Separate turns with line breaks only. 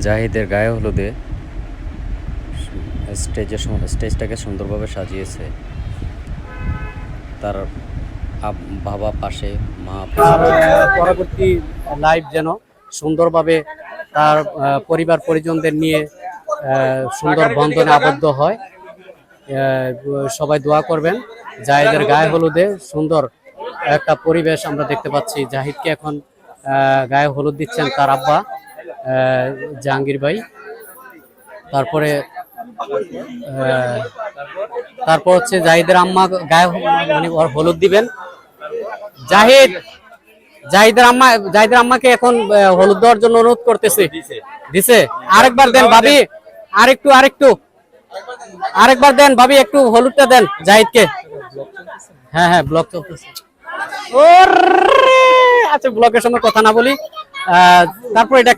জাহিদের গায়ে হলুদে স্টেজটাকে সুন্দরভাবে সাজিয়েছে। তার বাবা পাশে, মা পরবর্তী লাইভ যেন সুন্দরভাবে তার পরিবার পরিজনদের নিয়ে সুন্দর বন্ধনে আবদ্ধ হয়। সবাই দোয়া করবেন। জাহিদের গায়ে হলুদে সুন্দর একটা পরিবেশ আমরা দেখতে পাচ্ছি। জাহিদকে এখন গায়ে হলুদ দিচ্ছেন তার আব্বা জাহাঙ্গীর ভাই। তারপরে তারপর হচ্ছে জাহিদের আম্মা গায়ে মানে হলুদ দিবেন। জাহিদের আম্মাকে এখন হলুদ দেওয়ার জন্য অনুরোধ করতেছি। দিছে, আরেকবার দেন ভাবি, আরেকবার দেন ভাবি, একটু হলুদটা দেন জাহিদকে। হ্যাঁ হ্যাঁ, ব্লক চলতেছে। আচ্ছা, ব্লকের সঙ্গে কথা না বলি। তারপর এটা একটা